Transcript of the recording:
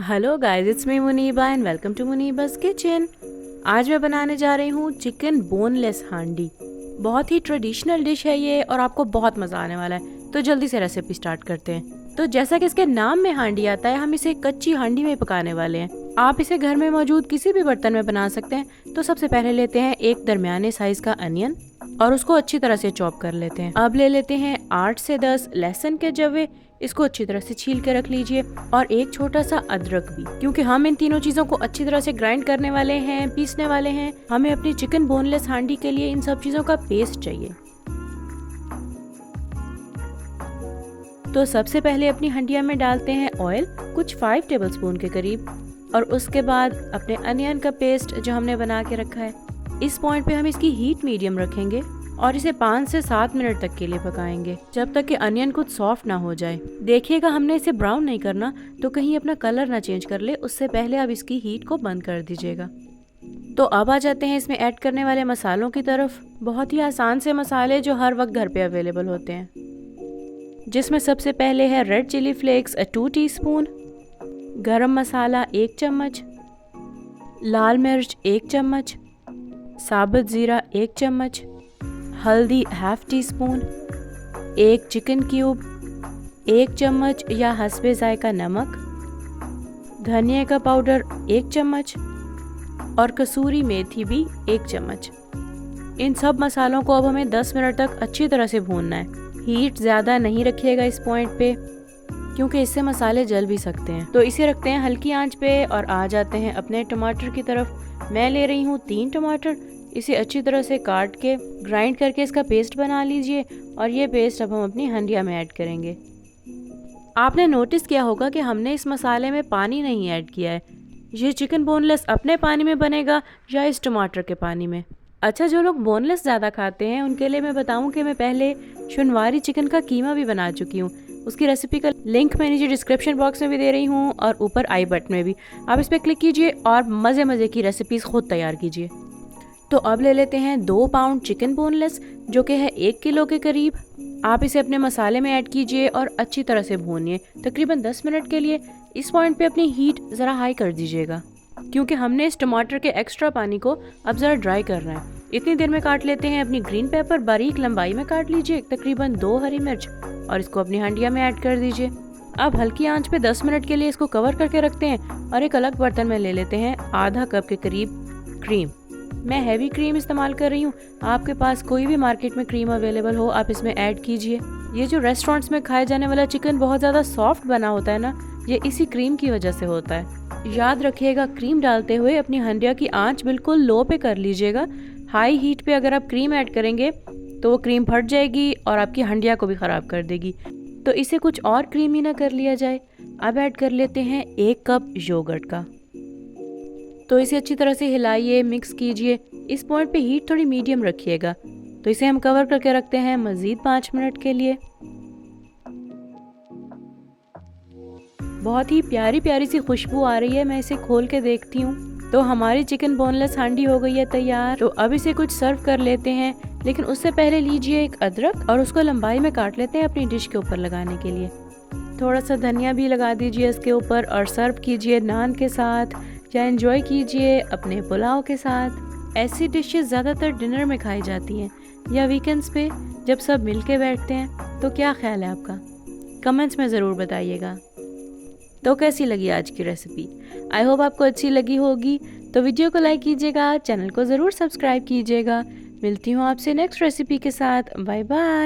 Hello guys, it's me Muniba and welcome to Muniba's kitchen. आज मैं बनाने जा रही हूँ चिकन बोनलेस हांडी। बहुत ही ट्रेडिशनल डिश है ये और आपको बहुत मज़ा आने वाला है। तो जल्दी से रेसिपी स्टार्ट करते हैं। तो जैसा कि इसके नाम में हांडी आता है, हम इसे कच्ची हांडी में पकाने वाले हैं। आप इसे घर में मौजूद किसी भी बर्तन में बना सकते हैं। तो सबसे पहले लेते हैं एक दरमियाने साइज का अनियन और उसको अच्छी तरह से चॉप कर लेते हैं। अब ले लेते हैं 8 से 10 लहसुन के जवे, इसको अच्छी तरह से छील के रख लीजिए और एक छोटा सा अदरक भी, क्योंकि हम इन तीनों चीजों को अच्छी तरह से ग्राइंड करने वाले हैं, पीसने वाले हैं। हमें अपनी चिकन बोनलेस हांडी के लिए इन सब चीजों का पेस्ट चाहिए। तो सबसे पहले अपनी हंडिया में डालते हैं ऑयल, कुछ 5 टेबलस्पून के करीब, और उसके बाद अपने अनियन का पेस्ट जो हमने बना के रखा है। इस पॉइंट पे हम इसकी हीट मीडियम रखेंगे और इसे 5 से 7 मिनट तक के लिए पकाएंगे, जब तक कि अनियन कुछ सॉफ्ट ना हो जाए। देखिएगा, हमने इसे ब्राउन नहीं करना, तो कहीं अपना कलर ना चेंज कर ले। उससे पहले आप इसकी हीट को बंद कर दीजिएगा। तो अब आ जाते हैं इसमें ऐड करने वाले मसालों की तरफ। बहुत ही आसान से मसाले जो हर वक्त घर पे अवेलेबल होते हैं, जिसमें सबसे पहले है रेड चिली फ्लेक्स 2 टीस्पून, गरम मसाला 1 चम्मच, लाल मिर्च 1 चम्मच, साबुत ज़ीरा 1 चम्मच, हल्दी ½ टीस्पून, 1 चिकन क्यूब, 1 चम्मच या हस्बे जायका नमक, धनिया का पाउडर 1 चम्मच और कसूरी मेथी भी 1 चम्मच। इन सब मसालों को अब हमें 10 मिनट तक अच्छी तरह से भूनना है। हीट ज़्यादा नहीं रखिएगा इस पॉइंट पे, क्योंकि इससे मसाले जल भी सकते हैं। तो इसे रखते हैं हल्की आंच पे और आ जाते हैं अपने टमाटर की तरफ। मैं ले रही हूँ 3 टमाटर। इसे अच्छी तरह से काट के ग्राइंड करके इसका पेस्ट बना लीजिए और ये पेस्ट अब हम अपनी हंडिया में ऐड करेंगे। आपने नोटिस किया होगा कि हमने इस मसाले में पानी नहीं ऐड किया है। ये चिकन बोनलेस अपने पानी में बनेगा या इस टमाटर के पानी में। अच्छा, जो लोग बोनलेस ज़्यादा खाते हैं उनके लिए मैं बताऊं कि मैं पहले शुनवारी चिकन का कीमा भी बना चुकी हूँ। उसकी रेसिपी का लिंक मैं नीचे डिस्क्रिप्शन बॉक्स में भी दे रही हूँ और ऊपर आई बटन में भी। आप इस पर क्लिक कीजिए और मज़े मज़े की रेसिपीज़ खुद तैयार कीजिए। तो अब ले लेते हैं 2 पाउंड चिकन बोनलेस, जो कि है 1 किलो के करीब। आप इसे अपने मसाले में ऐड कीजिए और अच्छी तरह से भूनिए तकरीबन 10 मिनट के लिए। इस पॉइंट पे अपनी हीट ज़रा हाई कर दीजिएगा, क्योंकि हमने इस टमाटर के एक्स्ट्रा पानी को अब ज़रा ड्राई करना है। इतनी देर में काट लेते हैं अपनी ग्रीन पेपर, बारीक लंबाई में काट लीजिए, तकरीबन 2 हरी मिर्च, और इसको अपनी हंडिया में ऐड कर दीजिए। अब हल्की आंच पे 10 मिनट के लिए इसको कवर करके रखते हैं और एक अलग बर्तन में ले लेते हैं आधा कप के करीब क्रीम। मैं हैवी क्रीम इस्तेमाल कर रही हूँ। आपके पास कोई भी मार्केट में क्रीम अवेलेबल हो, आप इसमें ऐड कीजिए। ये जो रेस्टोरेंट्स में खाए जाने वाला चिकन बहुत ज़्यादा सॉफ्ट बना होता है ना, ये इसी क्रीम की वजह से होता है। याद रखिएगा, क्रीम डालते हुए अपनी हंडिया की आंच बिल्कुल लो पे कर लीजिएगा। हाई हीट पे अगर आप क्रीम ऐड करेंगे तो वो क्रीम फट जाएगी और आपकी हंडिया को भी ख़राब कर देगी। तो इसे कुछ और क्रीमी ना कर लिया जाए। अब ऐड कर लेते हैं 1 कप योगर्ट का। तो इसे अच्छी तरह से हिलाइए, मिक्स कीजिए। इस पॉइंट पे हीट थोड़ी मीडियम रखिएगा। तो इसे हम कवर करके रखते हैं मज़ीद 5 मिनट के लिए। बहुत ही प्यारी प्यारी सी खुशबू आ रही है। मैं इसे खोल के देखती हूँ तो हमारी चिकन बोनलेस हांडी हो गई है तैयार। तो अब इसे कुछ सर्व कर लेते हैं, लेकिन उससे पहले लीजिए एक अदरक और उसको लंबाई में काट लेते हैं अपनी डिश के ऊपर लगाने के लिए। थोड़ा सा धनिया भी लगा दीजिए इसके ऊपर और सर्व कीजिए नान के साथ या एंजॉय कीजिए अपने पुलाव के साथ। ऐसी डिशेस ज़्यादातर डिनर में खाई जाती हैं या वीकेंड्स पे जब सब मिल के बैठते हैं। तो क्या ख्याल है आपका? कमेंट्स में ज़रूर बताइएगा। तो कैसी लगी आज की रेसिपी? आई होप आपको अच्छी लगी होगी। तो वीडियो को लाइक कीजिएगा, चैनल को ज़रूर सब्सक्राइब कीजिएगा। मिलती हूँ आपसे नेक्स्ट रेसिपी के साथ। Bye bye.